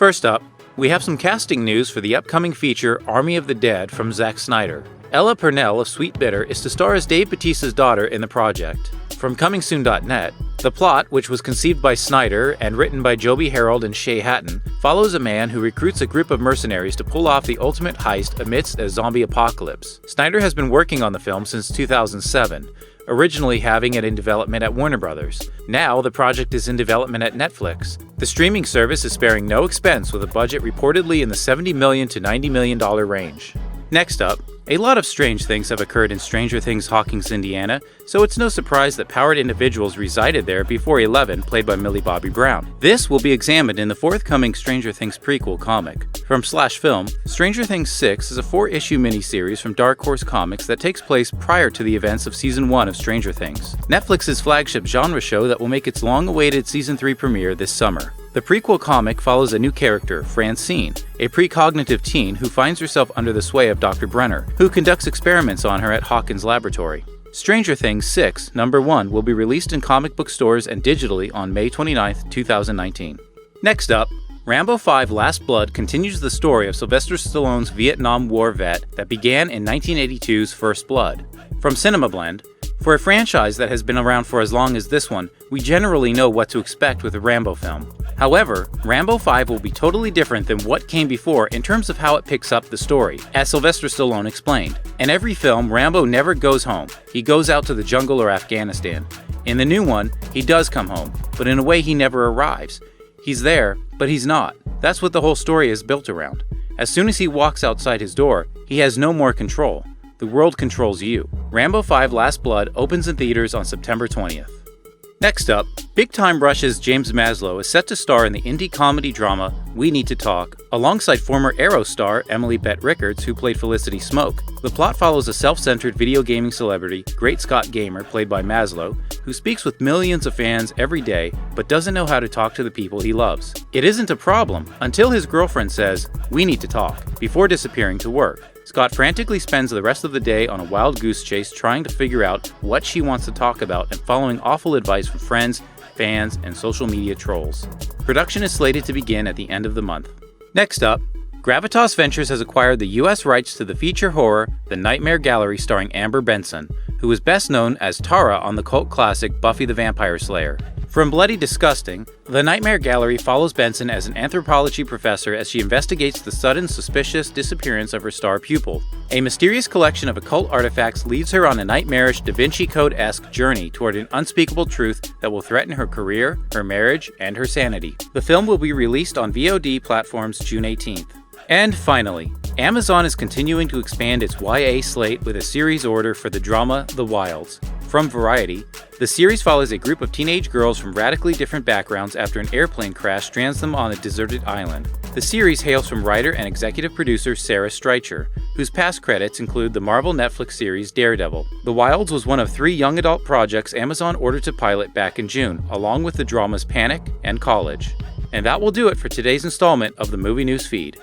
First up, we have some casting news for the upcoming feature Army of the Dead from Zack Snyder. Ella Purnell of Sweet Bitter is to star as Dave Bautista's daughter in the project. From ComingSoon.net, the plot, which was conceived by Snyder and written by Joby Harold and Shay Hatton, follows a man who recruits a group of mercenaries to pull off the ultimate heist amidst a zombie apocalypse. Snyder has been working on the film since 2007, originally having it in development at Warner Brothers. Now, the project is in development at Netflix. The streaming service is sparing no expense with a budget reportedly in the $70 million to $90 million range. Next up, a lot of strange things have occurred in Stranger Things Hawkins, Indiana, so it's no surprise that powered individuals resided there before 11, played by Millie Bobby Brown. This will be examined in the forthcoming Stranger Things prequel comic. From Slash Film, Stranger Things 6 is a 4-issue miniseries from Dark Horse Comics that takes place prior to the events of Season 1 of Stranger Things, Netflix's flagship genre show that will make its long-awaited Season 3 premiere this summer. The prequel comic follows a new character, Francine, a precognitive teen who finds herself under the sway of Dr. Brenner, who conducts experiments on her at Hawkins Laboratory. Stranger Things 6, number 1, will be released in comic book stores and digitally on May 29, 2019. Next up, Rambo 5 Last Blood continues the story of Sylvester Stallone's Vietnam War vet that began in 1982's First Blood. From CinemaBlend, for a franchise that has been around for as long as this one, we generally know what to expect with a Rambo film. However, Rambo 5 will be totally different than what came before in terms of how it picks up the story, as Sylvester Stallone explained. In every film, Rambo never goes home. He goes out to the jungle or Afghanistan. In the new one, he does come home, but in a way he never arrives. He's there, but he's not. That's what the whole story is built around. As soon as he walks outside his door, he has no more control. The world controls you. Rambo 5 Last Blood opens in theaters on September 20th. Next up, Big Time Rush's James Maslow is set to star in the indie comedy drama We Need to Talk, alongside former Arrow star Emily Bett Rickards, who played Felicity Smoke. The plot follows a self-centered video gaming celebrity, Great Scott Gamer, played by Maslow, who speaks with millions of fans every day, but doesn't know how to talk to the people he loves. It isn't a problem until his girlfriend says, "We need to talk," before disappearing to work. Scott frantically spends the rest of the day on a wild goose chase trying to figure out what she wants to talk about and following awful advice from friends, fans, and social media trolls. Production is slated to begin at the end of the month. Next up, Gravitas Ventures has acquired the US rights to the feature horror The Nightmare Gallery starring Amber Benson, who is best known as Tara on the cult classic Buffy the Vampire Slayer. From Bloody Disgusting, The Nightmare Gallery follows Benson as an anthropology professor as she investigates the sudden suspicious disappearance of her star pupil. A mysterious collection of occult artifacts leads her on a nightmarish Da Vinci Code-esque journey toward an unspeakable truth that will threaten her career, her marriage, and her sanity. The film will be released on VOD platforms June 18th. And finally, Amazon is continuing to expand its YA slate with a series order for the drama The Wilds. From Variety, the series follows a group of teenage girls from radically different backgrounds after an airplane crash strands them on a deserted island. The series hails from writer and executive producer Sarah Streicher, whose past credits include the Marvel Netflix series Daredevil. The Wilds was one of 3 young adult projects Amazon ordered to pilot back in June, along with the dramas Panic and College. And that will do it for today's installment of the Movie News Feed.